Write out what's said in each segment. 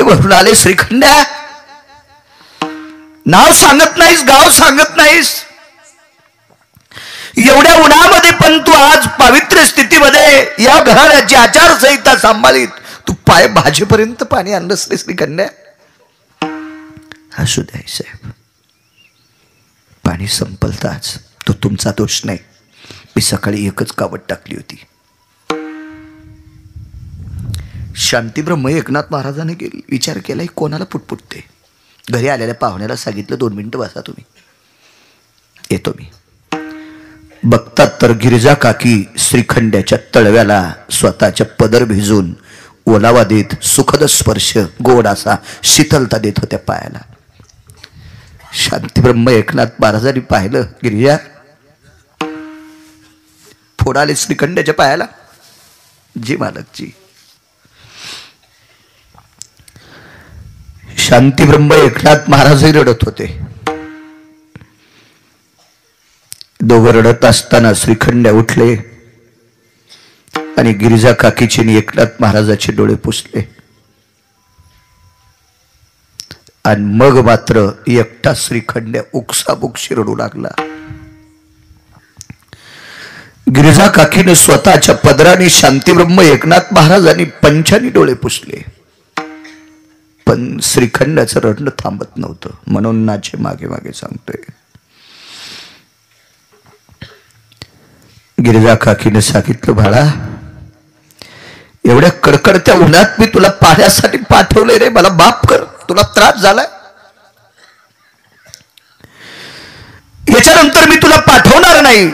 भरून आले श्रीखंड्या, नाव सांगत नाहीस, गाव सांगत नाहीस, एवढ्या उन्हामध्ये पण तू आज पवित्र स्थितीमध्ये या घराण्याची आचारसंहिता सांभाळीत तू पाय भाजेपर्यंत पाणी आणलंस रे श्रीखंड्या. असू द्या साहेब, पाणी संपलतं आज, तो तुमचा दोष नाही. मी सकाळी एकच कावड टाकली होती. शांतीब्रह्म एकनाथ महाराजांनी विचार केला, कोणाला पुटपुटते. घरी आलेल्या पाहुण्याला सांगितलं 2 मिनिटं बसा तुम्ही, येतो मी. बघतात तर गिरिजा काकी श्रीखंड्याच्या तळव्याला स्वतःच्या पदर भिजून ओलावा देत सुखद स्पर्श गोड असा शीतलता देत होत्या पायाला. शांतीब्रह्म एकनाथ महाराजांनी पाहिलं, गिरिजा फोड आले श्रीखंड्याच्या पायाला. जी मालकजी. शांतीब्रह्म एकनाथ महाराजही रडत होते. दोघं रडत असताना श्रीखंड्या उठले आणि गिरिजा काकीची एकनाथ महाराजाचे डोळे पुसले. आणि मग मात्र एकटा श्रीखंड्या उकसाबुकशी रडू लागला. गिरिजा काकीने स्वतःच्या पदराने शांतीब्रह्म एकनाथ महाराजांनी पंचानी डोळे पुसले, पण श्रीखंड्याचं रडणं थांबत नव्हतं. म्हणून नाचे मागे मागे सांगतोय. गिरिजा काकीने सांगितलं, बाळा एवढ्या कडकडत्या उन्हात मी तुला पाण्यासाठी पाठवले रे, मला माफ कर, तुला त्रास झालाय, याच्यानंतर मी तुला पाठवणार नाही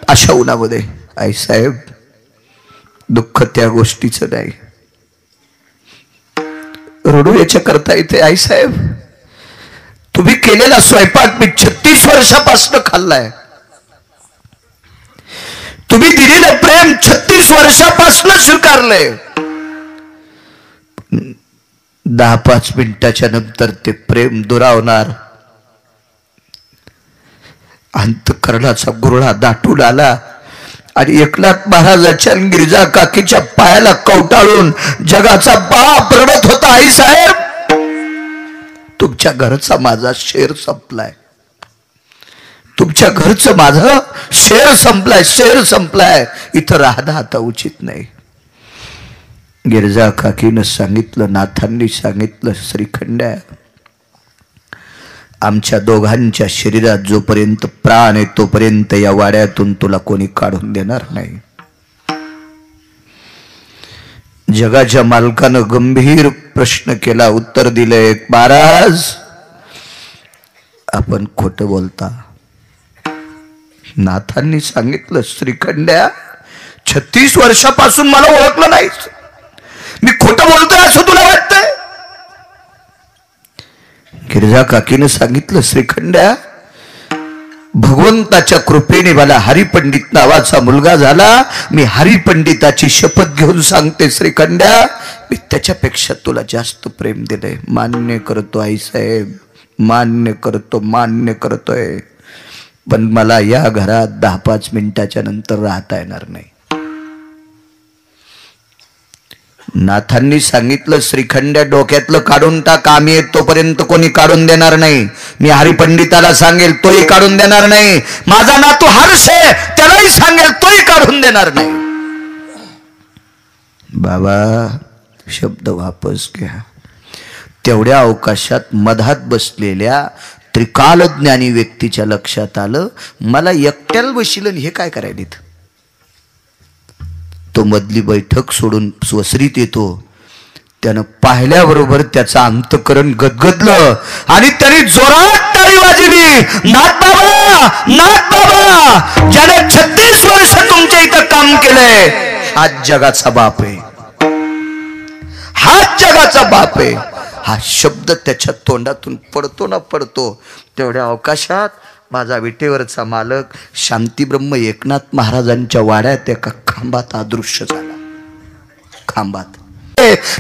अशा उन्हामध्ये. आई साहेब दुःख त्या गोष्टीचं नाही, रडू याच्या करता येते. आई साहेब तुम्ही केलेला स्वयंपाक मी 36 वर्षापासून खाल्लाय, तुम्ही दिलेलं प्रेम 36 वर्षापासून स्वीकारलंय. 10-5 मिनिटाच्या नंतर ते प्रेम दुरावणार, अंतःकरणाचा गुरळा दाटून आला आणि एकनाथ महाराजांच्या गिरिजा काकीच्या पायाला कवटाळून जगाचा बाप रडत होता. आई साहेब तुमच्या घरचा माझा शेर संपलाय, तुमच्या घरचं माझं शेर संपलाय, शेर संपलाय, इथं राहणं आता उचित नाही. गिरिजा काकीनं सांगितलं, नाथांनी सांगितलं, श्रीखंड्या आमच्या दोघांच्या शरीरात जोपर्यंत प्राण आहे तोपर्यंत या वाड्यातून तुला कोणी काढून देणार नाही. जगाच्या मालकानं गंभीर प्रश्न केला, उत्तर दिले, महाराज आपण खोटं बोलता. नाथांनी सांगितलं, श्रीखंड्या 36 वर्षापासून मला ओळखलं नाहीस, मी खोटं बोलतोय असं तुला वाटतंय. गिरिजा काकीनं सांगितलं, श्रीखंड्या भगवंताच्या कृपेने मला हरिपंडित नावाचा मुलगा झाला, मी हरिपंडिताची शपथ घेऊन सांगते श्रीखंड्या मी त्याच्यापेक्षा तुला जास्त प्रेम दिलंय. मान्य करतो आई साहेब, मान्य करतो, मान्य करतोय, पण मला या घरात 10-5 मिनिटाच्या नंतर राहता येणार नाही. नाथांनी सांगितलं, श्रीखंड्या डोक्यातलं काढून टाक, आम्ही येत तोपर्यंत कोणी काढून देणार नाही. मी हरिपंडिताला सांगेल तोही काढून देणार नाही. माझा नातू हर्ष आहे त्यालाही सांगेल तोही काढून देणार नाही. बाबा शब्द वापस घ्या. तेवढ्या अवकाशात मधात बसलेल्या त्रिकालज्ञानी व्यक्तीच्या लक्षात आलं, मला एकट्याला बशील हे काय करायलेत. तो मधली बैठक सोडून स्वसरीत येतो. त्यानं पाहिल्याबरोबर त्याचं अंतःकरण गदगदलं आणि त्याने जोरात टाळी वाजवली. नाथ बाबा, नाथ बाबा, ज्याने 36 वर्ष तुमच्या इथं काम केलंय, हाच जगाचा बाप आहे, हाच जगाचा बाप आहे. हा शब्द त्याच्या तोंडातून पडतो ना पडतो, तेवढ्या अवकाशात माझा विटेवरचा मालक शांतीब्रह्म एकनाथ महाराजांच्या वाड्यात एका खांबात अदृश्य झाला. खांबात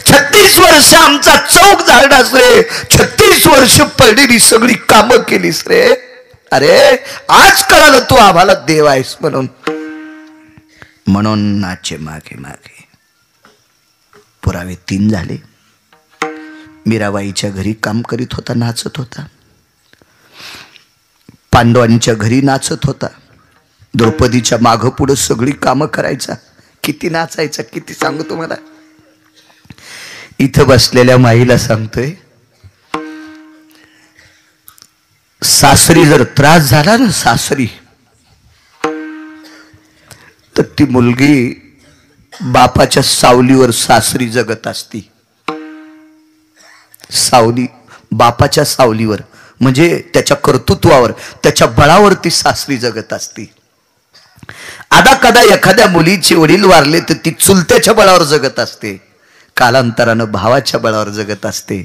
36 वर्ष आमचा चौक झाडास रे, 36 वर्ष पडलेली सगळी कामं केलीस रे. अरे आज कळालं तू आम्हाला देव आहेस म्हणून. म्हणून नाचे मागे मागे. पुरावे 3 झाले. मीराबाईच्या घरी काम करीत होता, नाचत होता. पांडवांच्या घरी नाचत होता. द्रौपदीच्या मागं पुढं सगळी कामं करायचा. किती नाचायचा, किती सांगू तुम्हाला. इथं बसलेल्या माईला सांगतोय, सासरी जर त्रास झाला ना, सासरी, तर ती मुलगी बापाच्या सावलीवर सासरी जगत असती. सावली, बापाच्या सावलीवर म्हणजे त्याच्या कर्तृत्वावर, त्याच्या बळावरती सासरी जगत असती. आता कदा एखाद्या मुलीचे वडील वारले तर ती चुलत्याच्या बळावर जगत असते, कालांतरानं भावाच्या बळावर जगत असते.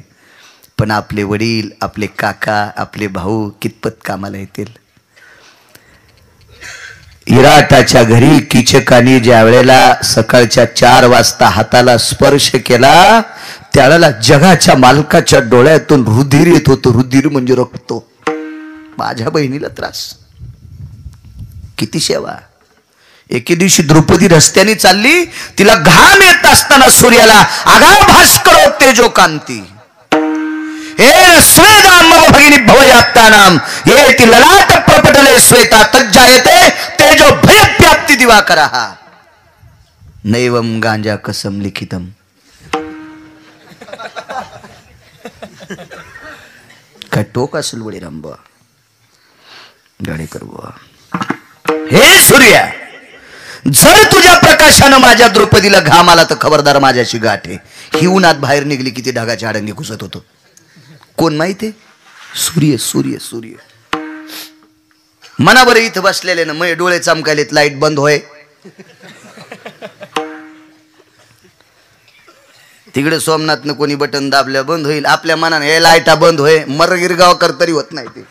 पण आपले वडील, आपले काका, आपले भाऊ कितपत कामाला येतील. इराटाच्या घरी कीचकानी ज्या वेळेला सकाळच्या 4 वाजता हाताला स्पर्श केला, त्यावेळेला जगाच्या मालकाच्या डोळ्यातून रुधिर येत होतं. रुधिर म्हणजे रक्त. माझ्या बहिणीला त्रास, किती सेवा. एके दिवशी द्रौपदी रस्त्याने चालली, तिला घाम येत असताना सूर्याला, आगा भास्करो तेजो कांती, हे स्वेदाम भगिनी भवयाप्तानाम, ये ती ललाट प्रपटले श्वेता तज्जायते तेजो भयव्याप्ती दिवाकरः नैवम गांजा कसम लिखितम. काय टोक असेल बडी रामबा गाडी करबो. हे सूर्या, जर तुझ्या प्रकाशानं माझ्या द्रौपदीला घाम आला तर खबरदार, माझ्याशी गाठ आहे. ही उन्हात बाहेर निघली किती ढगाच्या आडंगी घुसत होतो. कोण माहिती? सूर्य. सूर्य सूर्य मना बरं. इथं बसलेले ना मग डोळे चमकायलेत, लाईट बंद होय. तिकडे सोमनाथनं कोणी बटन दाबल्या बंद होईल, आपल्या मनाने हे लाईटा बंद होय. मरगिरगाव कर तरी होत नाही ते.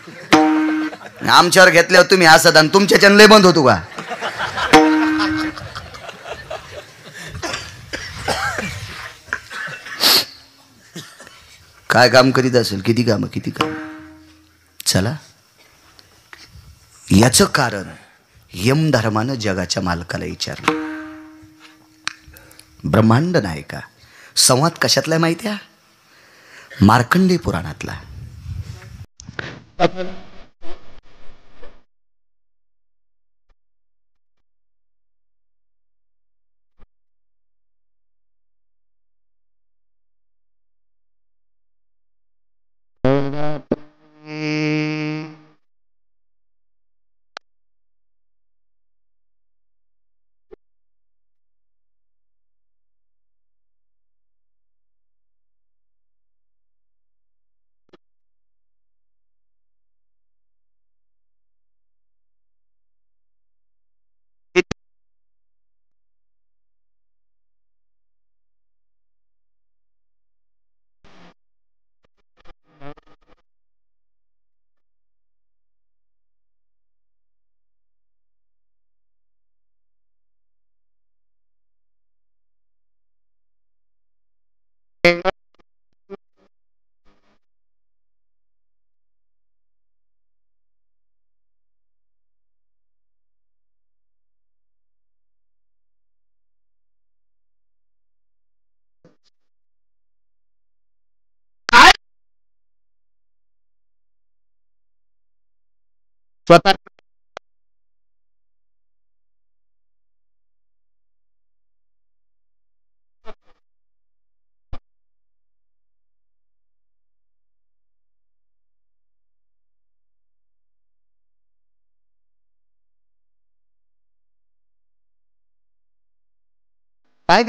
आमच्यावर घेतल्यावर तुम्ही हसत आणि तुमच्या चॅनल बंद होतो का? काय काम करीत असेल, किती काम. चला, याचं कारण यमधर्मानं जगाच्या मालकाला विचारलं. ब्रह्मांड नाही का? संवाद कशातला माहिती आहे? मार्कंडेय पुराणातला. स्वतः काय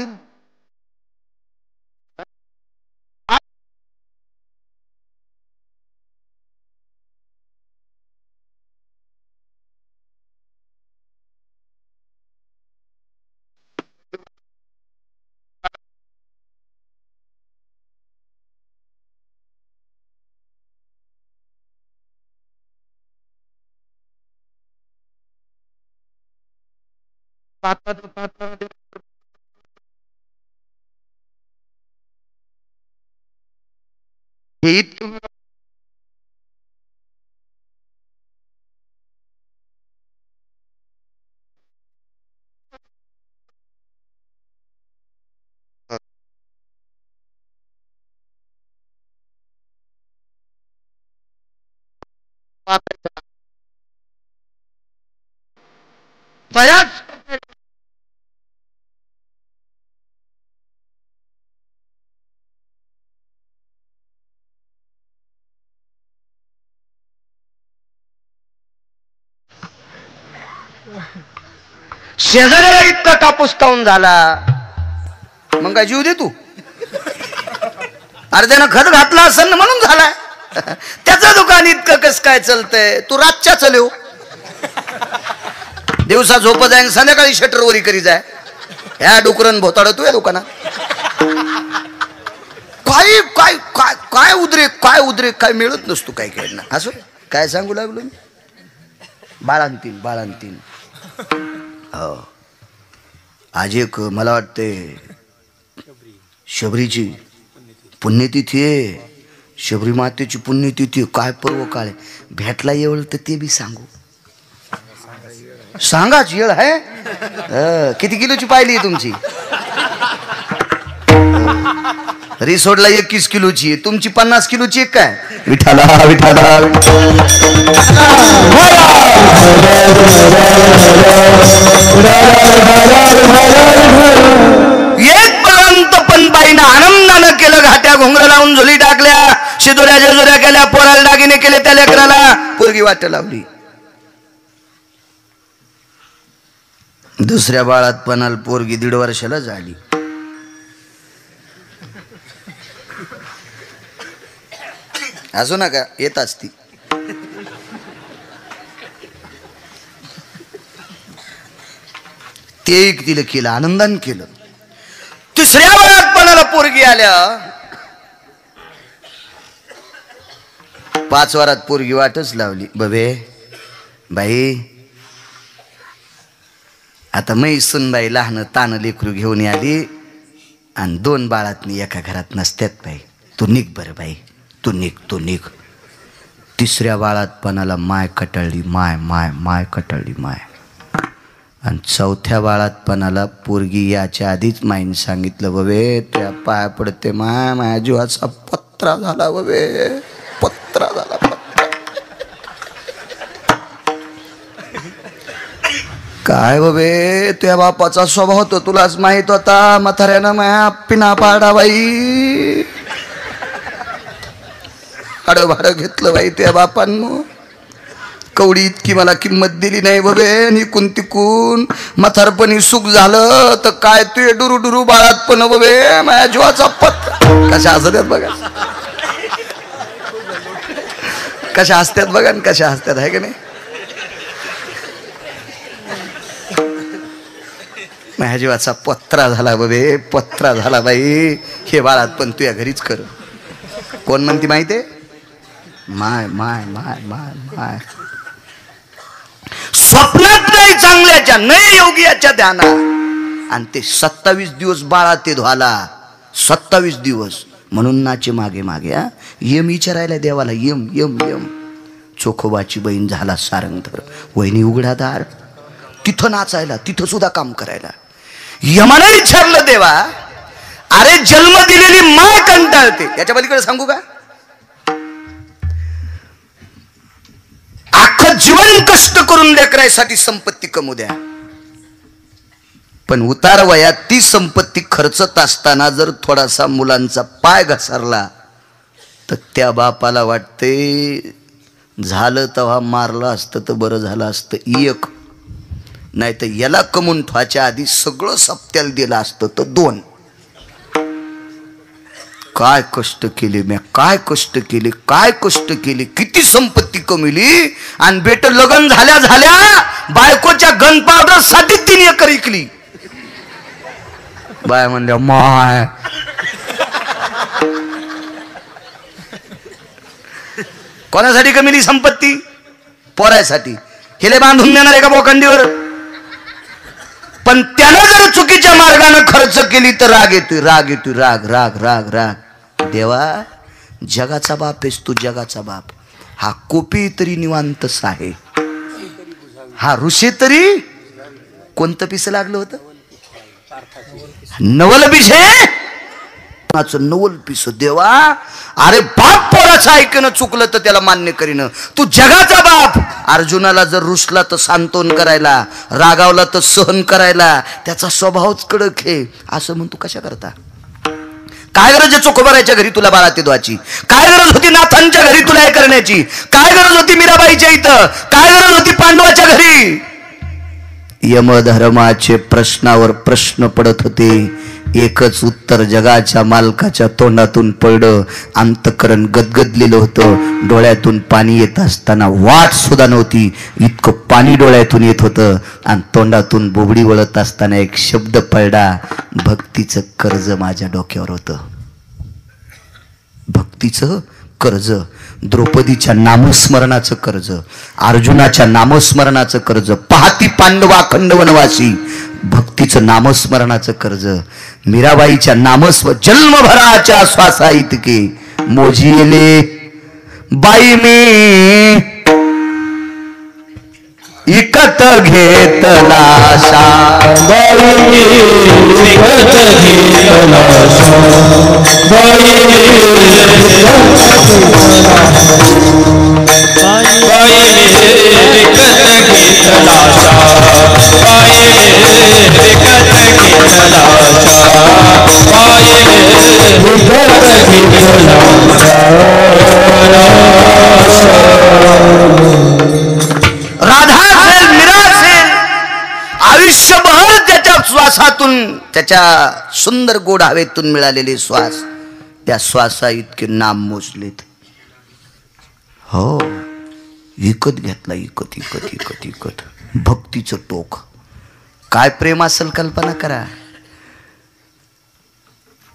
हे बऱ्याच शेजाऱ्याला इतका कापूस खाऊन झाला, मग काय जीव दे तू. अर्ध्यानं खत घातला असेल ना म्हणून झालाय. त्याचं दुकान इतकं कस काय चालतंय. तू रातच्या चलव, दिवसा झोप जाय, संध्याकाळी शटरवरी करी जाय. ह्या डुकरन भोताड तू या दुकानात. काय काय काय काय उद्रेक, काय उद्रेक, काय मिळत नसतो काय काय ना. असं काय सांगू लागलो मी. बाळांतीन बाळांतीन. हो, आज एक मला वाटते शबरीची पुण्यतिथी आहे. शबरी मातेची पुण्यतिथी. काय पर्व काळ भेटला येवळ तर ते बी सांगू. सांगाच येळ आहे. किती किलोची पाहिली तुमची. रिसोडला 21 किलोची आहे, तुमची 50 किलोची एक काय. विठाला विठाला एक पर्यंत पण बाईनं आनंदानं केलं. घाट्या घोंगरं लावून झोली टाकल्या, शिदोऱ्या जेजुऱ्या केल्या, पोराला दागिने केले, त्या लेकराला पोरगी वाट लावली. दुसऱ्या बाळात पणाल पोरगी 1.5 वर्षाला झाली. असो नका येत असती. ते एक तिला केलं, आनंदाने केलं. तिसऱ्या बाळात पणाला पोरगी आल्या. 5 वरात पोरगी वाटच लावली. बबे बाई आता मै सुनबाई लहान तान लेकरू घेऊन आली आणि 2 बाळातनी एका घरात नसत्यात बाई. तू निघ बरं बाई, तू निघ तू निघ. तिसऱ्या बाळात पणाला माय कटाळली, माय माय माय कटाळली माय. आणि चौथ्या बाळात पणाला पोरगी याच्या आधीच माईने सांगितलं, बबे त्या पाया पडते माय, माझ्या जीवाचा पत्रा झाला बबे, पत्रा झाला पत्रा. काय बबे तुझ्या बापाचा स्वभाव होतो तुलाच माहित होता. म्हाताऱ्यानं माया पिना पाडा बाई, भाडं भाडं घेतलं बाई तुझ्या बापांनो. कवडी इतकी मला किंमत दिली नाही बबे. निकून तिकून म्हातारपणी सुख झालं तर काय तुझे डुरू डुरू बाळात पण बबे माझ्या जीवाचा पत्रा. कशा हसत्यात बघा, कशा हसत्यात बघा, कशा हसत्यात आहे का नाही. माझ्या जीवाचा पत्रा झाला बबे, पत्रा झाला बाई. हे बाळात पण तुझ्या घरीच कर. कोण म्हणती माहितीये, माय माय माय माय माय. स्वप्नात नाही चांगल्याच्या नाही योग्याच्या ध्याना. आणि ते 27 दिवस बाळा ते धुवाला, 27 दिवस. म्हणून नाचे मागे मागे. यम विचारायला देवाला, यम यम यम. चोखोबाची बहीण झाला सारंगधर, वहिनी उघडादार. तिथं नाचायला, तिथं सुद्धा काम करायला. यमाने विचारलं देवा, अरे जन्म दिलेली माय कंटाळते, याच्या पलीकडे सांगू का. अख्खं जीवन कष्ट करून लेकरासाठी संपत्ती कमू द्या, पण उतार वयात ती संपत्ती खर्चत असताना जर थोडासा मुलांचा पाय घसरला तर त्या बापाला वाटते झालं तेव्हा मारलं असतं तर बरं झालं असतं. एक नाही तर याला कमवून ठेवायच्या आधी सगळं सप्त्याला दिलं असतं तर 2. काय कष्ट केले मी, काय कष्ट केले, काय कष्ट केले, किती संपत्ती कमवली. आणि बेट लग्न झाल्या झाल्या बायकोच्या गन पावडर साठी 3 एकर विकली. बाय म्हणल्या माय. कोणासाठी कमवली संपत्ती, पोरायसाठी. हेले बांधून देणार आहे का बोखंडीवर. पण त्यानं जर चुकीच्या मार्गाने खर्च केली तर राग येतोय, राग येतोय, राग राग राग राग. देवा जगाचा बाप आहेस तू, जगाचा बाप. हा कोपी तरी निवांतच आहे, हा ऋषी तरी कोणतं पिस लागलं होतं, नवल पिशे नवल पिस देवा. अरे बाप पोराचं ऐकणं चुकलं तर त्याला मान्य करीन. तू जगाचा बाप. अर्जुनाला जर रुसला तर सांत्वन करायला, रागावला तर सहन करायला, त्याचा स्वभावच कडक आहे. असं म्हणतो कशा करता? काय गरज आहे चोखोबाराच्या घरी तुला बाळा ते द्वाची? काय गरज होती नाथांच्या घरी तुला हे करण्याची? काय गरज होती मीराबाईच्या इथं? काय गरज होती पांडवाच्या घरी? यमधर्माचे प्रश्नावर प्रश्न पडत होते. एकच उत्तर जगाच्या मालकाच्या तोंडातून पडलं. अंतकरण गदगदलेलं होतं. डोळ्यातून पाणी येत असताना वाट सुद्धा नव्हती, इतकं पाणी डोळ्यातून येत होतं. आणि तोंडातून बोबडी वळत असताना एक शब्द पडला, भक्तीचं कर्ज माझ्या डोक्यावर होतं. भक्तीचं कर्ज, द्रौपदीच्या नामस्मरणाचं कर्ज, अर्जुनाच्या नामस्मरणाचं कर्ज, पहाती पांडवा अखंड वनवासी, भक्तीचं नामस्मरणाचं कर्ज, मीराबाईच्या जन्मभराच्या श्वासा इतके मोजिले बाई मी इकत घेतला राधा असेल, मीरा असेल, आयुष्यभर त्याच्या श्वासातून, त्याच्या सुंदर गोड हवेतून मिळालेले श्वास, त्या श्वासा इतके नाम मोजलेत. हो, इकत घेतला, इकत इकत इकत इकत. भक्तीचं टोक. काय प्रेम असेल कल्पना करा.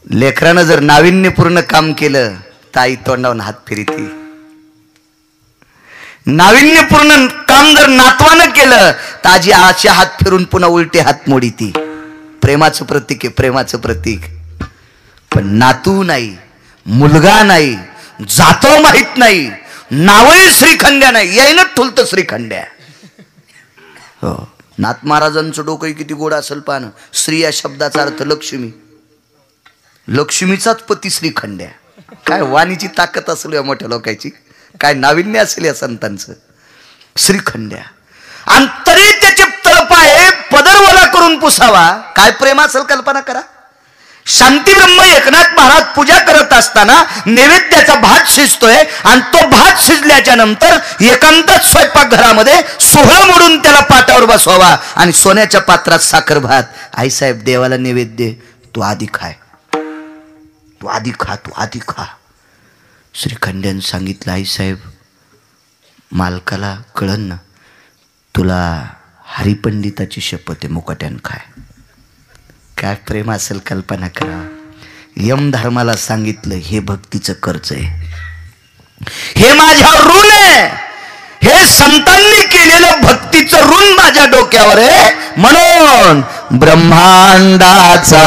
लेकरानं जर नाविन्यपूर्ण काम केलं तर आई तोंडावून हात फिरती. नाविन्यपूर्ण काम जर नातवानं केलं तर आजी अशा हात फिरून पुन्हा उलटे हात मोडीती. प्रेमाचं प्रतीक आहे, प्रेमाचं प्रतीक. पण नातू नाही, मुलगा नाही, जातो माहित नाही, नावही श्रीखंड्या नाही, यायनं ठुलत श्रीखंड्या. हो, नाथ महाराजांचं डोकं किती गोड असेल पाहणं. श्री या शब्दाचा अर्थ लक्ष्मी, लक्ष्मीचाच पती श्रीखंड्या. काय वाणीची ताकद असेल या मोठ्या लोकांची, काय नाविन्य असेल या संतांचं. श्रीखंड्या. आणि तरी त्याचे तळपाय पदरवला करून पुसावा. काय प्रेम असेल कल्पना करा. शांतीब्रह्म एकनाथ महाराज पूजा करत असताना नैवेद्याचा भात शिजतोय आणि तो भात शिजल्याच्या नंतर एकांतात स्वयंपाकघरामध्ये सोहळा मोडून त्याला पाटावर बसवावा आणि सोन्याच्या पात्रात साखर भात. आईसाहेब देवाला नैवेद्य तू आधी खाय, तू आधी खा, तू आधी खा. श्रीखंड्यानं सांगितलं, आईसाहेब मालकाला कळन ना, तुला हरिपंडिताची शपथ आहे, मुकाट्यान खाय. काय प्रेम असेल कल्पना करा. यम धर्माला सांगितलं हे भक्तीचं कर्ज आहे, हे माझ्या ऋण आहे, हे संतांनी केलेलं भक्तीचं ऋण माझ्या डोक्यावर आहे. म्हणून ब्रह्मांडाचा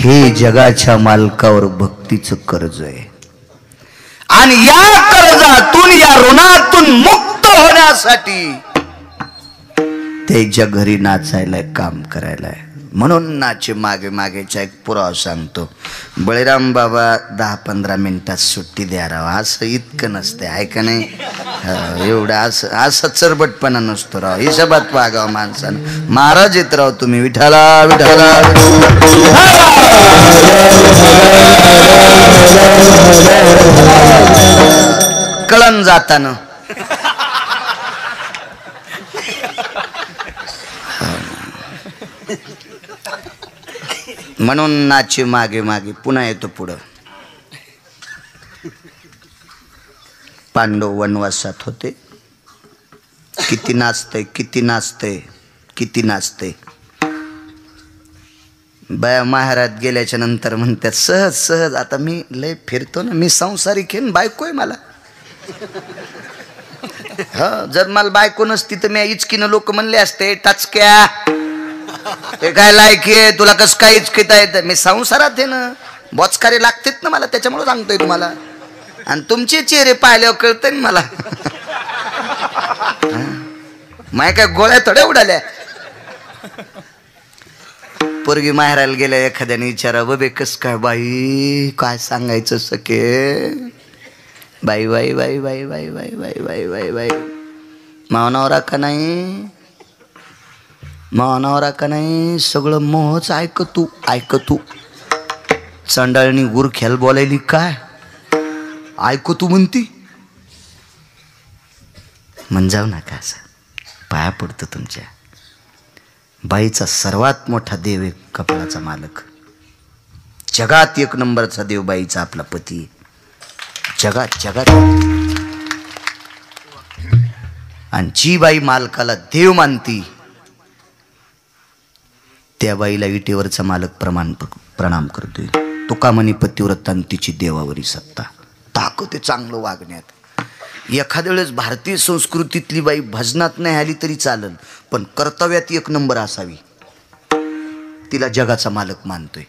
हे जगाच्या मालकावर भक्तीचं कर्ज आहे आणि या कर्जातून या ऋणातून मुक्त होण्यासाठी त्याच्या घरी नाचायला काम करायला म्हणून नाचे मागे मागेचा एक पुरावा सांगतो. बळीराम बाबा 10-15 मिनिटात सुट्टी द्या राव, असं इतकं नसते आहे का नाही. एवढं असं चरबटपणा नसतो राव, हिशोबात वागावं माणसानं. महाराज येत राव तुम्ही विठाला विठाला कळण जाताना म्हणून नाचे मागे मागे पुन्हा येतो पुढं. पांडव वनवासात होते. किती नाचतय किती नाचतय किती नाचतय. बाया माहेरात गेल्याच्या नंतर म्हणतात सहज सहज आता मी लय फिरतो ना, मी संसारिक आहे, बायको आहे मला. हा, जर मला बायको नसती तर मी इचकीनं लोक म्हणले असते टाचक्या ते काय लायकी आहे तुला, कस काय इचकीता येतं. मी संसारात आहे ना, बोचकारे लागतेत ना मला, त्याच्यामुळे सांगतोय तुम्हाला. आणि तुमचे चेहरे पाहिल्यावर कळतंय ना मला. माय काय गोळ्या थोड्या उडाल्या. पोरगी माहेराला गेल्या एखाद्याने विचारा बबे कस काय बाई, काय सांगायचं सखे. बाई बाई बाई बाई बाई बाई बाई बाई बाई बाई मावनावरा का नाही, मावनावरा का नाही, सगळं मोहच ऐकतू ऐकतू. चंडाळणी गुरख्याल बोलायली काय ऐकतू म्हणती. म्हण जाऊ नका असं, पाया पडतं तुमच्या. बाईचा सर्वात मोठा देव आहे कपाळाचा मालक. जगात 1 नंबरचा देव बाईचा आपला पती. जगात जगात. आणि जी बाई मालकाला देव मानती त्या बाईला विटेवरचा मालक प्रणाम करतोय. तुका म्हणे पतिव्रतांनी तिची देवावरी सत्ता. ताकद आहे चांगलं वागण्यात. एखाद्या वेळेस भारतीय संस्कृतीतली बाई भजनात नाही आली तरी चालेल, पण कर्तव्यात 1 नंबर असावी. तिला जगाचा मालक मानतोय.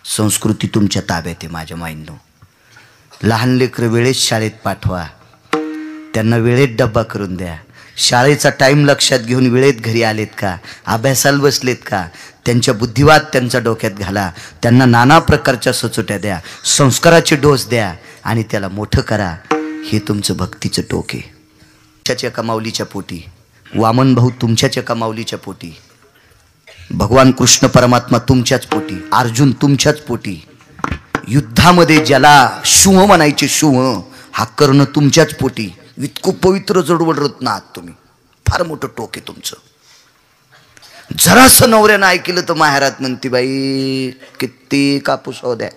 संस्कृती तुमच्या ताब्यात आहे माझ्या माईंनो. लहान लेकरं वेळेत शाळेत पाठवा, त्यांना वेळेत डब्बा करून द्या. शाळेचा टाईम लक्षात घेऊन वेळेत घरी आलेत का, अभ्यासाला बसलेत का, त्यांच्या बुद्धिवाद त्यांच्या डोक्यात घाला. त्यांना नाना प्रकारच्या सचोट्या द्या, संस्काराचे डोस द्या आणि त्याला मोठं करा. हे तुमचं भक्तीचं टोक आहे. तुमच्याच एका माऊलीच्या पोटी वामन भाऊ, तुमच्याच एका माऊलीच्या पोटी भगवान कृष्ण परमात्मा, तुमच्याच पोटी अर्जुन, तुमच्याच पोटी. युद्धामध्ये ज्याला शुंह म्हणायचे, शुंह हा कर्ण तुमच्याच पोटी. इतकं पवित्र जडवड रत्न आहात तुम्ही. फार मोठं टोक आहे तुमचं. जरासं नवऱ्यानं ऐकलं तर माहेरात म्हणती बाई किती कापूस हो द्या.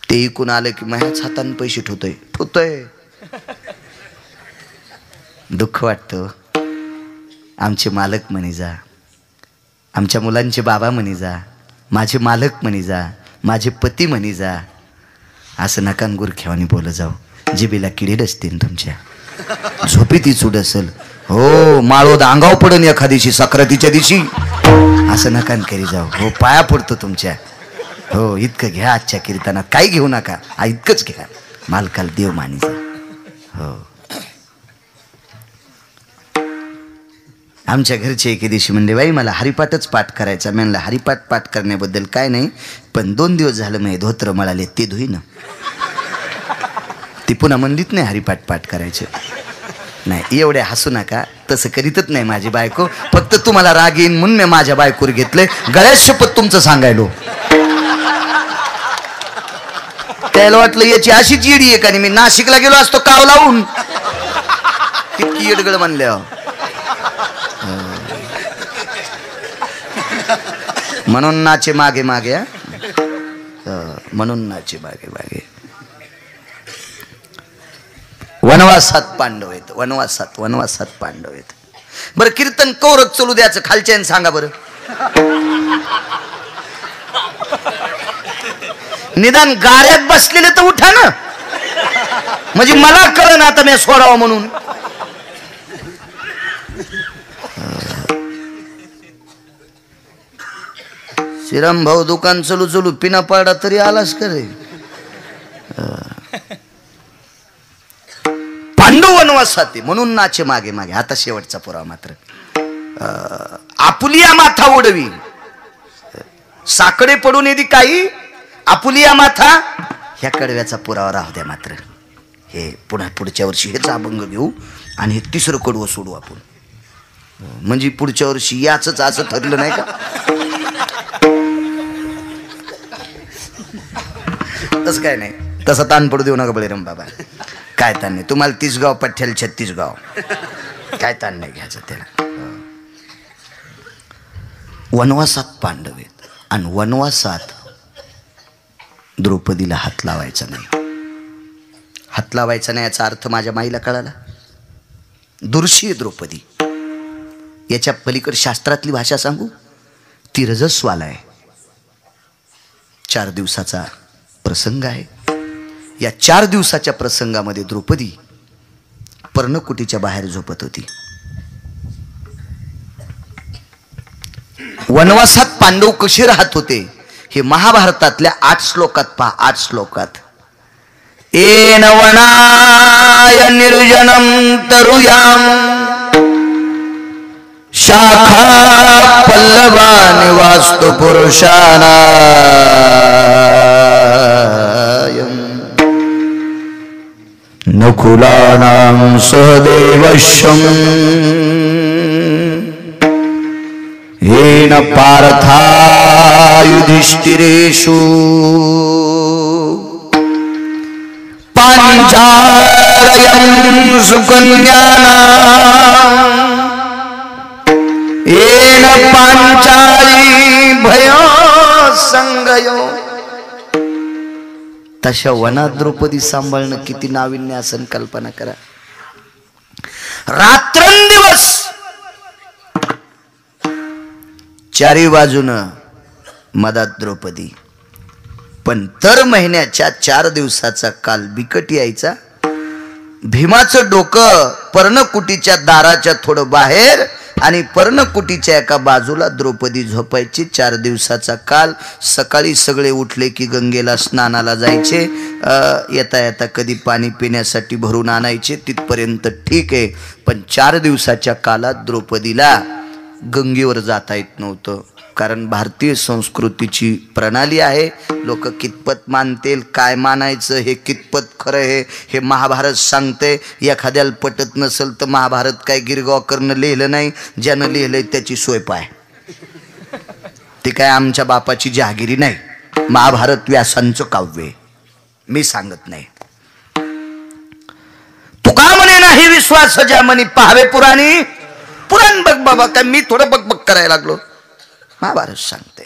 ते इकून आलं की माझ्याच हाताने पैसे ठेवतोय ठेवतोय. दुःख वाटतं. आमचे मालक म्हणे जा, आमच्या मुलांचे बाबा म्हणे जा, माझे मालक म्हणे जा, माझे पती म्हणे जा. असं नका गुरख्यावानी बोल जाऊ. जिबीला किडीड असतील तुमच्या, झोपीती चूड असेल. हो, माळोद अंगाव पडन एखाद्याशी सक्रातीच्या दिवशी. असं नका करी जाऊ. हो, पाया पडतो तुमच्या. हो, इतकं घ्या आजच्या कीर्तनात. काही घेऊ नका, इतकंच घ्या. मालकाला देव मानी जा. हो. आमच्या घरचे एके दिवशी म्हणले, बाई मला हरिपाठच पाठ करायचा. मी म्हणलं हरिपाठ पाठ करण्याबद्दल काय नाही, पण 2 दिवस झालं मी धोत्र मळाले ते धुईन. ती पुन्हा म्हणलीच नाही हरिपाठ पाठ करायचे. नाही एवढे हसू नका, तसं करीतच नाही माझी बायको. फक्त तुम्हाला राग येईन म्हणून मी माझ्या बायकोवर घेतलंय. गळ्यात शपथ तुमचं सांगायलो. त्याला वाटलं याची अशीच येडी आहे का, मी नाशिकला गेलो असतो काव लावून. इतकी येडगळ म्हणल्या. म्हणून नाचे मागे मागे, म्हणून नाचे मागे मागे. वनवासात पांडव आहेत, वनवासात पांडव आहेत. बरं कीर्तन कौरक चलू द्यायचं खालच्या सांगा बरं. निदान गाऱ्यात बसलेले तर उठा ना, म्हणजे मला कळलं आता मी सोडावं म्हणून. श्रीराम भाऊ दुकान चलू चलू पिना पाडा तरी आलास का रे. पांडव वनवासात म्हणून नाचे मागे मागे. आता शेवटचा पुरावा मात्र, आपुलिया माथा उडवी साकडे पडून येदी काही, आपुलिया माथा ह्या कडव्याचा पुरावा राहू द्या. मात्र हे पुढच्या वर्षी हेच अभंग घेऊ आणि हे 3रं कडवं सोडू आपण, म्हणजे पुढच्या वर्षी याच असं ठरलं नाही का. तसं काय नाही, तसा ताण पडू देऊ नका बळीराम बाबा. काय ताण नाही तुम्हाला. 30 गाव पठ्ठ्याला 36 गाव, काय ताण नाही घ्यायचं त्याला. वनवासात पांडव आहेत आणि वनवासात द्रौपदीला हात लावायचा नाही. हात लावायचा नाही याचा अर्थ माझ्या माईला कळाला. दुर्शी आहे द्रौपदी. याच्या पलीकडे शास्त्रातली भाषा सांगू, ती रजस्वाला आहे. 4 दिवसाचा प्रसंग आहे. या 4 दिवसाच्या प्रसंगामध्ये द्रौपदी पर्णकुटीच्या बाहेर झोपत होती. वनवासात पांडव कसे राहत होते हे महाभारतातल्या 8 श्लोकात पहा. 8 श्लोकात, येन वनाय निर्जनम तरुयाम शाखा पल्लवानि वास्तु पुरुषाणाय नकुलानां सहदेवश्यं येन पार्था युधिष्ठिरेषु पांचालयं सुकन्यानां येन पांचाली भयो संगयो. तशा वनात द्रौपदी सांभाळणं किती नाविन्य असेल कल्पना करा. रात्रंदिवस 4 बाजूनं मधात द्रौपदी. पण दर महिन्याच्या 4 दिवसाचा काल बिकट यायचा. भीमाचं डोकं पर्णकुटीच्या दाराच्या थोडं बाहेर आणि पर्णकुटीच्या एका बाजूला द्रौपदी झोपायची. 4 दिवसाचा काल. सकाळी सगळे उठले की गंगेला स्नानाला जायचे. येता येता कधी पाणी पिण्यासाठी भरून आणायचे, तिथपर्यंत ठीक आहे. पण 4 दिवसाच्या कालात द्रौपदीला गंगेवर जाता येत नव्हतं. कारण भारतीय संस्कृतीची प्रणाली आहे. लोक कितपत मानतील, काय मानायचं, हे कितपत खरं आहे हे महाभारत सांगते. एखाद्याला पटत नसेल तर महाभारत काय गिरगावकरनं लिहिलं नाही, ज्यानं लिहिलंय त्याची सोय पाय. ते काय आमच्या बापाची जहागिरी नाही. महाभारत व्यासांचं काव्य, मी सांगत नाही. तुका म्हणे नाही विश्वास ज्या म्हणे पाहावे पुराणी. पुराण बघ बाबा, काय मी थोडं बघ करायला लागलो. महाभारत सांगते.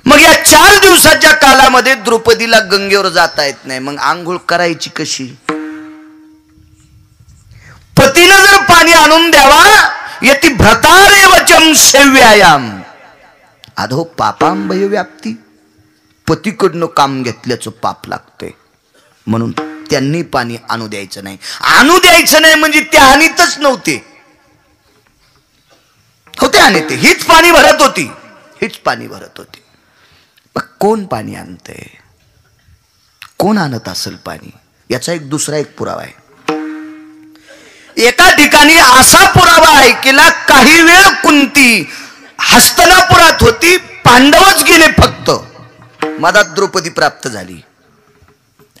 मग या 4 दिवसाच्या कालामध्ये द्रौपदीला गंगेवर जाता येत नाही. मग आंघोळ करायची कशी? पतीनं जर पाणी आणून द्यावा, यती भ्रतारे वचम सेव्यायाम अधो पापांबय व्याप्ती. पतीकडनं काम घेतल्याचं पाप लागतंय. म्हणून त्यांनी पाणी आणू द्यायचं नाही. आणू द्यायचं नाही म्हणजे ते आणीतच नव्हते, होते आणि ते हीच पाणी भरत होती, हीच पाणी भरत होती. मग कोण पाणी आणतंय? कोण आणत असेल पाणी? याचा एक दुसरा एक पुरावा आहे. एका ठिकाणी असा पुरावा आहे केला, काही वेळ कुंती हस्तिनापुरात होती, पांडवच गेले फक्त, मधात द्रौपदी प्राप्त झाली.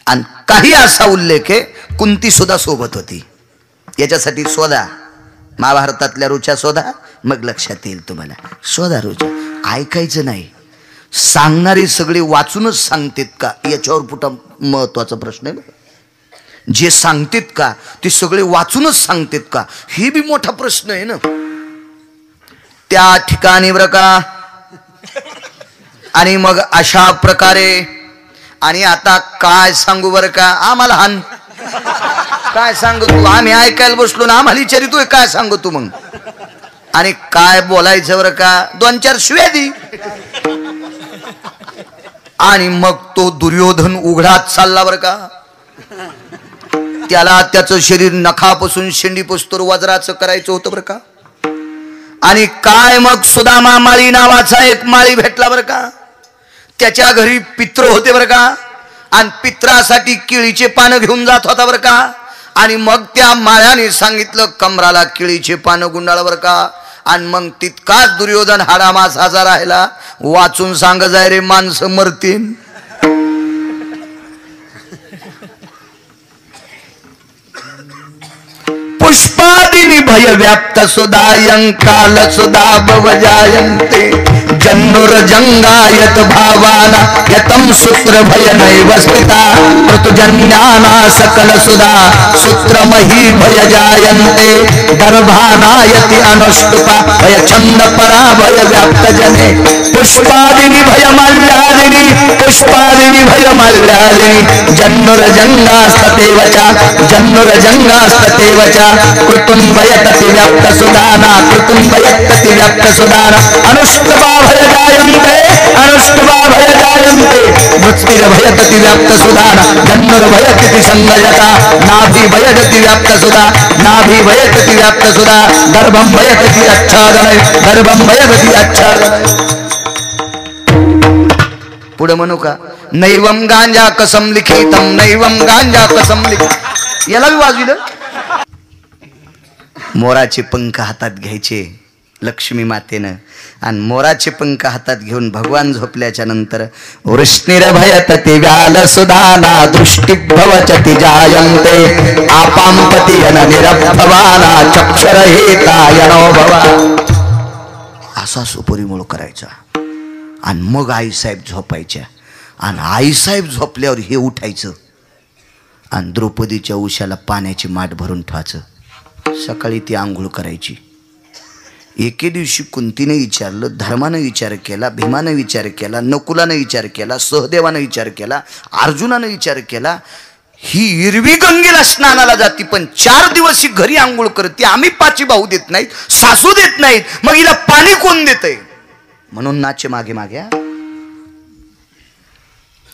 आणि काही असा उल्लेख आहे कुंती सुद्धा सोबत होती. याच्यासाठी शोधा, महाभारतातल्या रुचा शोधा, मग लक्षात येईल तुम्हाला. शोधा रुचा, ऐकायचं नाही. सांगणारे सगळे वाचूनच सांगतेत का, याच्यावर पुढा महत्वाचा प्रश्न आहे. जे सांगतेत का ते सगळे वाचूनच सांगतेत का, हे बी मोठा प्रश्न आहे ना. त्या ठिकाणी बरं का. आणि मग अशा प्रकारे, आणि आता काय सांगू बरं का, आम्हाला हान काय सांगू तू, आम्ही ऐकायला बसलो ना, आम्हाला विचारितोय काय सांगू तू मग. आणि काय बोलायचं बरं का, 2-4 शिव्या दी. आणि मग तो दुर्योधन उघडात चालला बरं का. त्याला त्याचं शरीर नखापासून शेंडीपासून वज्राचं करायचं होतं बरं का. आणि काय मग सुदामा माळी नावाचा एक माळी भेटला बरं का. त्याच्या घरी पित्र होते बरं का. आणि पित्रासाठी केळीचे पानं घेऊन जात होता बरं का. आणि मग त्या माळ्याने सांगितलं कमराला केळीचे पानं गुंडाळ बरं का. आणि मग तितकाच दुर्योधन हाडामासाचा राहिला. वाचून सांग जाय रे, माणसं मरतील. पुष्पादिनी भय व्याप्त सुदायंकाल सुदा भवजायन्ते जन्नुर जंगायत भावाना यतम सूत्र भय नैव स्थिता ऋतुजन्याना सकल सुदा सूत्रमही भय जायन्ते गर्भानायति अनुष्टुपा भय छंद परा भय व्याप्त जने पुष्पादिनी भय मल्यादिनी पुष्पादिनी भय मल्यादिनी जन्नुर जंगास्ततेव च जन्नुर जंगास्ततेव च कृतुंबयतति व्याप्त सुदाना कृतुंबयतति व्याप्त सुदाना अनुष्टुपा भय जायन्ते अनुष्टुपा भय जायन्ते मृत्तिर भयतति व्याप्त सुदाना जन्नुर भयतति संगयता नाभि भयतति व्याप्त सुदा नाभि भयतति व्याप्त सुदा गर्भं भयतति आच्छादनय गर्भं भयतति आच्छादनय. पुढे म्हणू का, नैवम गांजा कसम लिखितम नैवम गांजा कसम लिखित. याला बी वाजविलं. मोराचे पंख हातात घ्यायचे लक्ष्मी मातेनं. आणि मोराचे पंख हातात घेऊन भगवान झोपल्याच्या नंतर वृष्णिर भयतति व्याल सुदाना दृष्टिभवचति जायन्ते आपांपति यन निरभवाना चक्षर हेतायनो भवा. असा सुपरिमळ करायचा. आणि मग आईसाहेब झोपायच्या. आणि आईसाहेब झोपल्यावर हे उठायचं आणि द्रौपदीच्या उशाला पाण्याची माठ भरून ठेवायचं. सकाळी ती आंघोळ करायची. एके दिवशी कुंतीने विचारलं, धर्मानं विचार केला, भीमानं विचार केला, नकुलानं विचार केला, सहदेवानं विचार केला, अर्जुनानं विचार केला. ही इरवी गंगेला स्नानाला जाती पण 4 दिवस ही घरी आंघोळ करते. आम्ही 5 भाऊ देत नाहीत, सासू देत नाहीत, मग हिला पाणी कोण देतंय. म्हणून नाचे मागे मागे.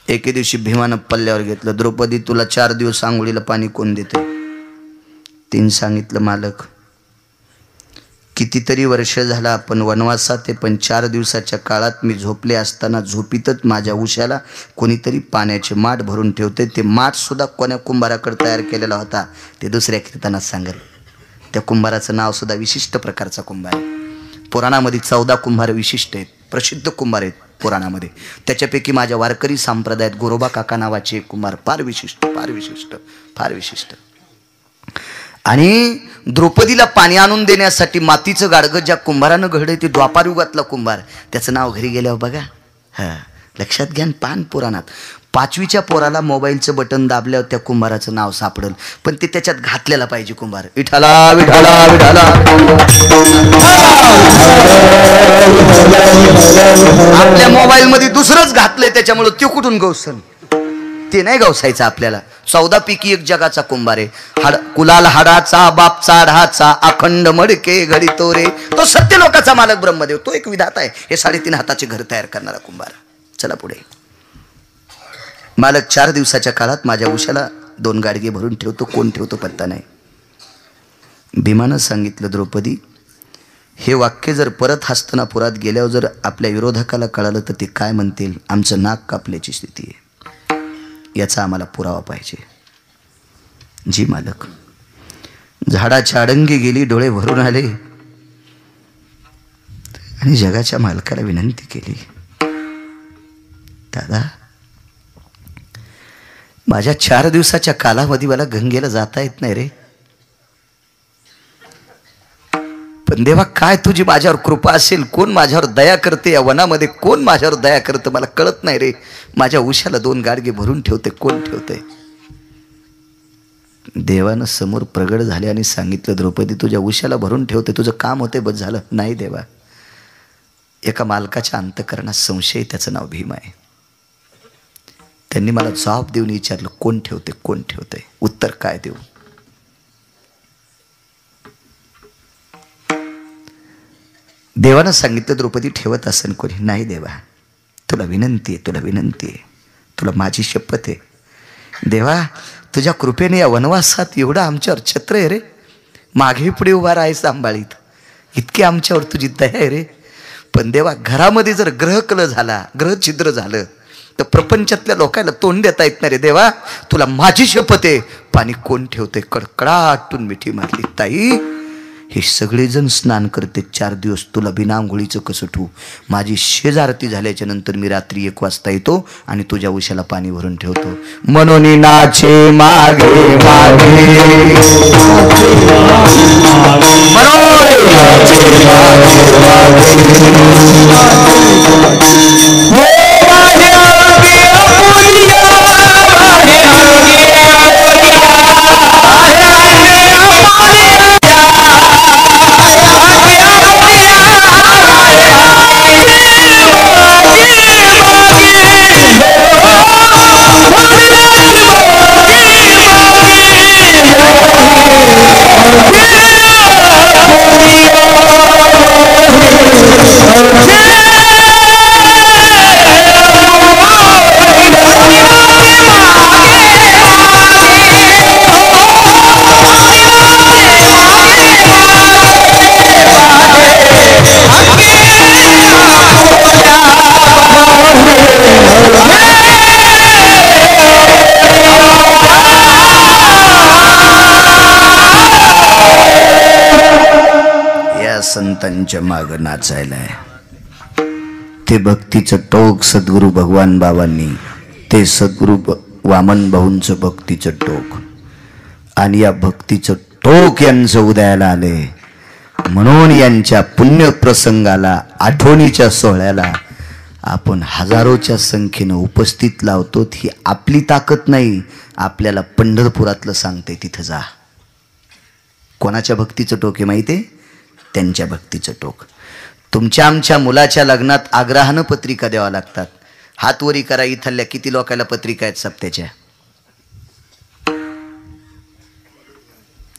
एके दिवशी भीमानं पल्ल्यावर घेतलं, द्रौपदी तुला 4 दिवस आंघोळीला पाणी कोण देते. तीन सांगितलं, मालक कितीतरी वर्ष झाला आपण वनवासात आहे, पण 4 दिवसाच्या काळात मी झोपले असताना झोपीतच माझ्या उशाला कोणीतरी पाण्याचे माठ भरून ठेवते. ते माठ सुद्धा कोण्या कुंभाराकडे तयार केलेला होता ते दुसऱ्या कीर्तनात सांगेल. त्या कुंभाराचं नाव सुद्धा विशिष्ट प्रकारचा कुंभार आहे. पुराणामध्ये 14 कुंभार विशिष्ट आहेत, प्रसिद्ध कुंभार आहेत पुराणामध्ये. त्याच्यापैकी माझ्या वारकरी संप्रदायात गोरोबा काका नावाचे कुंभार फार विशिष्ट फार विशिष्ट फार विशिष्ट. आणि द्रौपदीला पाणी आणून देण्यासाठी मातीचं गाडगं ज्या कुंभारानं घडलं ते द्वापार युगातला कुंभार. त्याचं नाव घरी गेल्यावर बघा, हां लक्षात घ्या. पान पुराणात 5वीच्या पोराला मोबाईलचं बटन दाबल्यावर त्या कुंभाराचं नाव सापडेल, पण ते त्याच्यात घातलेला पाहिजे कुंभार. विठाला विठाला विठाला. आपल्या मोबाईल मध्ये दुसरंच घातलंय त्याच्यामुळे ते कुठून गवसन, ते नाही गवसायचं आपल्याला. 14 पैकी एक जगाचा कुंभार आहे. कुलाल हाडाचा बापचा ढाचा अखंड मडके घडी तोरे. तो सत्य लोकाचा मालक ब्रह्मदेव, तो एक विधाता आहे. हे 3.5 हाताचे घर तयार करणारा कुंभार. चला पुढे. मालक 4 दिवसाच्या काळात माझ्या उशाला 2 गाडगे भरून ठेवतो, कोण ठेवतो पत्ता नाही. भीमानं सांगितलं, द्रौपदी हे वाक्य जर परत हस्तिनापुरात गेल्यावर जर आपल्या विरोधकाला कळालं तर ते काय म्हणतील, आमचं नाक कापल्याची स्थिती आहे, याचा आम्हाला पुरावा पाहिजे. जी मालक. झाडाच्या अडंगी गेली, डोळे भरून आले आणि जगाच्या मालकाला विनंती केली, दादा माझ्या 4 दिवसाच्या कालावधी मला गंगेला जाता येत नाही रे, पण देवा काय तुझी माझ्यावर कृपा असेल, कोण माझ्यावर दया करते, या वनामध्ये कोण माझ्यावर दया करते मला कळत नाही रे, माझ्या उशाला 2 गाडगे भरून ठेवते, कोण ठेवते? देवानं समोर प्रगट झाले आणि सांगितलं, द्रौपदी तुझ्या उशाला भरून ठेवते, तुझं काम होते बस झालं. नाही देवा, एका मालकाच्या अंतःकरणात संशय, त्याचं नाव भीम आहे. त्यांनी मला जबाब देऊन विचारलं, कोण ठेवते, कोण ठेवते? उत्तर काय देऊ? देवानं सांगितलं, द्रौपदी ठेवत असेल कोणी? नाही देवा, तुला विनंती आहे, तुला विनंती आहे, तुला माझी शपथ आहे. देवा तुझ्या कृपेने या वनवासात एवढं आमच्यावर छत्र आहे रे, मागे पुढे उभा राहाय सांभाळीत, इतकी आमच्यावर तुझी दया आहे रे. पण देवा घरामध्ये जर ग्रहकल झाला, ग्रहछिद्र झालं तर प्रपंचातल्या लोकांना तोंड देता येत नाही रे. देवा तुला माझी शपथ आहे, पाणी कोण ठेवते? कडकडाटून मिठी मारली, ताई हे सगळेजण स्नान करते, 4 दिवस तुला बिना आंघोळीचं कसं ठेवू? माझी शेजारती झाल्याच्या नंतर मी रात्री 1 वाजता येतो आणि तुझ्या उशाला पाणी भरून ठेवतो. म्हणून नाचे मागे मागे, संतांच्या माग नाचायला आहे. ते भक्तीचं टोक सद्गुरू भगवान बाबांनी, ते सद्गुरू वामन भाऊंचं भक्तीचं टोक, आणि या भक्तीचं टोक यांचं उदयाला आले. म्हणून यांच्या पुण्य प्रसंगाला, आठवणीच्या सोहळ्याला आपण हजारोच्या संख्येनं उपस्थित लावतो. ही आपली ताकद नाही, आपल्याला पंढरपुरातलं सांगते तिथं जा. कोणाच्या भक्तीचं टोक आहे माहिती आहे? त्यांच्या भक्तीचं टोक. तुमच्या आमच्या मुलाच्या लग्नात आग्रहानं पत्रिका द्यावा लागतात. हातवरी करा, इथल्या किती लोकांना पत्रिका आहेत सप्त्याच्या,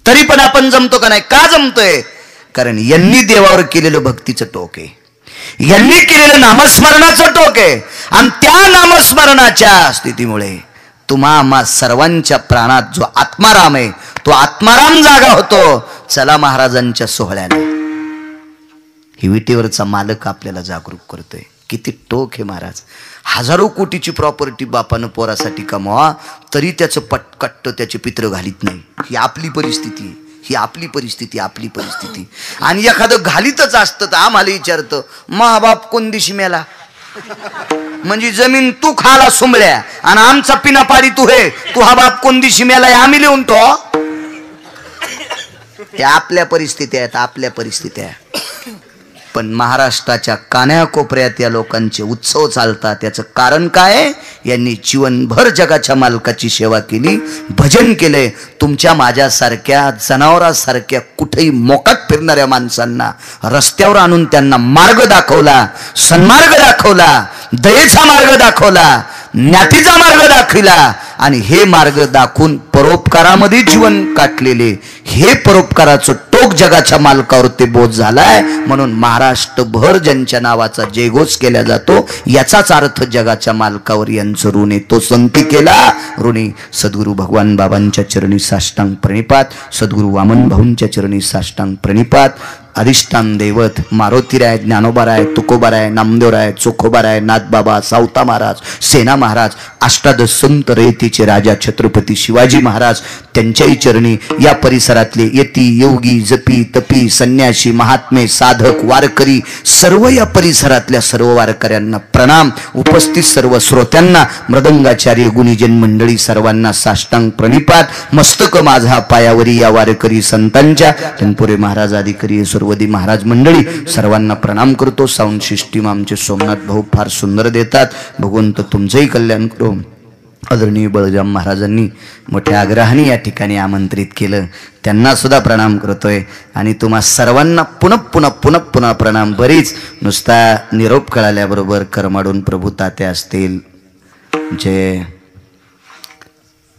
तरी पण आपण जमतो का नाही? का जमतोय? कारण यांनी देवावर केलेलं भक्तीचं टोक आहे, यांनी केलेलं नामस्मरणाचं टोक आहे. आणि त्या नामस्मरणाच्या स्थितीमुळे तुम्हा आम्हा सर्वांच्या प्राणात जो आत्माराम आहे, तो आत्माराम जागा होतो. चला महाराजांच्या सोहळ्याला. ही विटेवरचा मालक आपल्याला जागरूक करतोय. किती टोक आहे महाराज. हजारो कोटीची प्रॉपर्टी बापानं पोरासाठी कमवा, तरी त्याचं पटकट्ट त्याचे पित्र घालीत नाही. ही आपली परिस्थिती, ही आपली परिस्थिती, आपली परिस्थिती. आणि एखादं घालीतच असतं तर आम्हाला विचारतं, मा बाप कोण दिशी मेला? म्हणजे जमीन तू खाला सुंबळ्या आणि आमचा पिना पाडी तू हे, तू हा बाप कोण दिशी मेला आम्ही लिहून तो. त्या आपल्या परिस्थिती आहेत, आपल्या परिस्थिती आहे. पण महाराष्ट्राच्या कान्याकोपऱ्यात या लोकांचे उत्सव चालतात. याचं कारण काय? यांनी जीवनभर जगाच्या मालकाची सेवा केली, भजन केले. तुमच्या माझ्यासारख्या जनावरासारख्या कुठेही मोकाट फिरणाऱ्या माणसांना रस्त्यावर आणून त्यांना मार्ग दाखवला, सन्मार्ग दाखवला, दयेचा मार्ग दाखवला, ज्ञातीचा मार्ग दाखविला. आणि हे मार्ग दाखवून परोपकारामध्ये जीवन काटलेले हे परोपकाराचं टोक जगाच्या मालकावर ते बोध झालाय. म्हणून महाराष्ट्रभर ज्यांच्या नावाचा जयघोष केला जातो, याचाच अर्थ जगाच्या मालकावर यांचं ऋण आहे. तो संती केला ऋणी. सद्गुरू भगवान बाबांच्या चरणी साष्टांग प्रणिपात, सद्गुरू वामन भाऊंच्या चरणी साष्टांग प्रणिपात. अधिष्ठान दैवत मारुतीराय, ज्ञानोबाराय, तुकोबाराय, नामदेवराय, चोखोबाराय, नाथबाबा, सावता महाराज, सेना महाराज, अष्टादश संत रयतेचे राजा छत्रपती शिवाजी महाराज, त्यांच्याही चरणी या परिसरातले यती, योगी, जपी, तपी, संन्यासी, महात्मे, साधक, वारकरी, सर्व या परिसरातल्या सर्व वारकऱ्यांना प्रणाम. उपस्थित सर्व श्रोत्यांना, मृदंगाचार्य, गुणीजन मंडळी सर्वांना साष्टांग प्रणिपात. मस्तक माझा पायावरी या वारकरी संतांच्या, तनपुरे महाराज अधिकारी, सर्वदी महाराज मंडळी सर्वांना प्रणाम करतो. साऊंड सिस्टीम आमचे सोमनाथ भाऊ फार सुंदर देतात. भगवंत तुमचंही कल्याण करो. आदरणीय बळजाम महाराजांनी मोठ्या आग्रहाने या ठिकाणी आमंत्रित केलं, त्यांना सुद्धा प्रणाम करतोय. आणि तुम्हा सर्वांना पुन्हा पुन्हा पुन्हा पुन्हा प्रणाम. बरीच नुसता निरोप कळाल्याबरोबर करमाडून प्रभू तात्या असतील, जे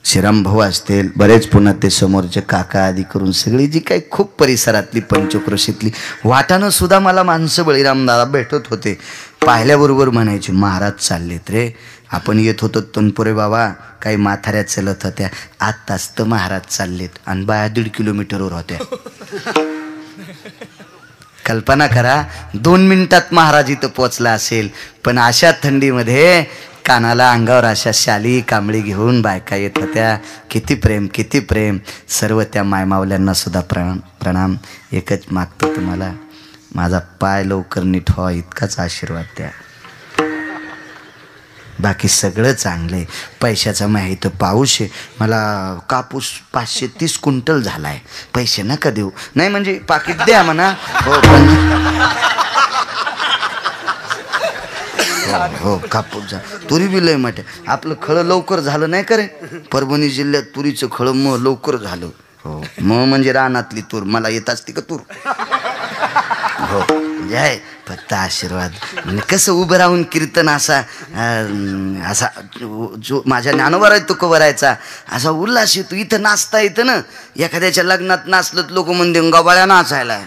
श्रीराम भाऊ असतील, बरेच पुन्हा ते समोरचे काका आदी करून सगळी जी काही खूप परिसरातली पंचक्रोशीतली वाटानं सुद्धा मला माणसं बळीराम दादा भेटत होते. पाहिल्याबरोबर म्हणायचे, महाराज चाललेत रे. आपण येत होतो तनपुरे बाबा, काही म्हाताऱ्या चलत होत्या, आत्ताच तर महाराज चाललेत. आणि बाया 1.5 किलोमीटरवर होत्या. कल्पना करा, 2 मिनिटात महाराज इथं पोचला असेल. पण अशा थंडीमध्ये कानाला अंगावर अशा शाली कांबळी घेऊन बायका येत होत्या. किती प्रेम, किती प्रेम. सर्व त्या मायमावल्यांना सुद्धा प्रणाम प्रणाम. एकच मागतो तुम्हाला, माझा पाय लवकर नीट व्हावा इतकाच आशीर्वाद द्या. बाकी सगळं चांगलं आहे. पैशाचा माहिती पाऊस आहे. मला कापूस 530 क्विंटल झाला आहे. पैसे नका देऊ. नाही म्हणजे पाकिट द्या म्हणा. हो पण हो कापूस जा. तुरी बी लय मोठ्या. आपलं खळं लवकर झालं नाही करे. परभणी जिल्ह्यात तुरीचं खळं मग लवकर झालं. हो मग म्हणजे रानातली तूर. मला येत असते का तूर. हो जय फक्त आशीर्वाद. कसं उभं राहून कीर्तन असा असा जो माझ्या ज्ञानोबा आहे तो करायचा असा उल्हास येतो. इथं नाचता येतं ना. एखाद्याच्या लग्नात नाचलं लोक म्हणते गबाळ्या नाचायला.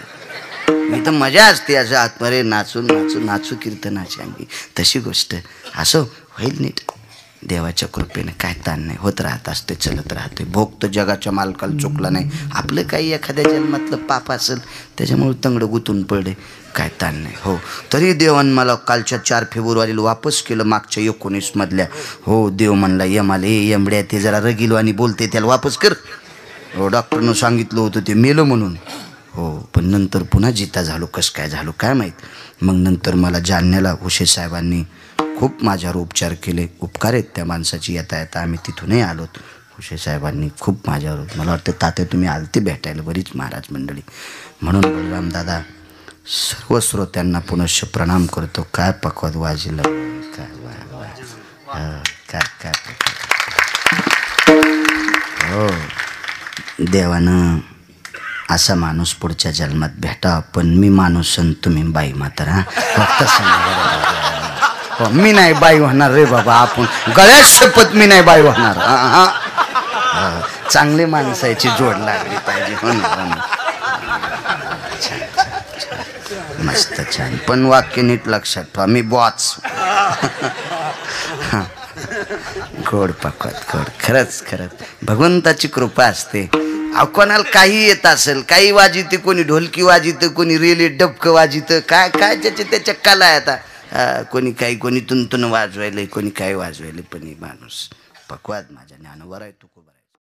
इथं मजा असते असं आतमध्ये नाचून नाचून नाचू कीर्तनाची अंगी. तशी गोष्ट असं होईल नीट देवाच्या कृपेने. काय ताण नाही, होत राहत असते, चलत राहते. भोग तर जगाच्या मालकाला चुकला नाही. आपलं काही एखाद्या जन्मातलं पाप असेल त्याच्यामुळे तंगड गुतून पडले, काय ताण नाही. हो तरी देवान मला कालच्या 4 फेब्रुवारीला वापस केलं, मागच्या 19 मधल्या. हो देव म्हणला यमाले यमड्या ते जरा रगिलवानी बोलते त्याला वापस कर. हो डॉक्टरनं सांगितलं होतं ते मेलं म्हणून. हो पण नंतर पुन्हा जिता झालो. कसं काय झालो काय माहीत. मग नंतर मला जालन्याला हुशे साहेबांनी खूप माझ्यावर उपचार केले. उपकार आहेत त्या माणसाची. येता येता आम्ही तिथूनही आलोत. हुशे साहेबांनी खूप माझ्यावर, मला वाटतं तात्या तुम्ही आलते भेटायला बरीच महाराज मंडळी. म्हणून बळराम दादा सर्व श्रोत्यांना पुनश्च प्रणाम करतो. काय पकवाद वाजलं, काय काय हो देवानं असा माणूस पुढच्या जन्मात भेटा. पण मी माणूस आणि तुम्ही बाई म्हातारा. हो मी नाही बाई होणार रे बाबा. आपण गळ्यात शपथ मी नाही बाई होणार. चांगली माणसाची जोड लागली पाहिजे. हो ना मस्त छान. पण वाक्य नीट लक्षात ठेवा, मी बॉच. गोड पकवत गोड. खरंच खरंच भगवंताची कृपा असते. कोणाला काही येत असेल, काही वाजिते, कोणी ढोलकी वाजितं, कोणी रेले डबकं वाजितं, काय काय ज्याचे त्याच्या कला आहे. आता कोणी काही, कोणी तुंतून वाजवायले, कोणी काय वाजवायले. पण माणूस पकवाद माझ्या ज्ञानोबा आहे तू.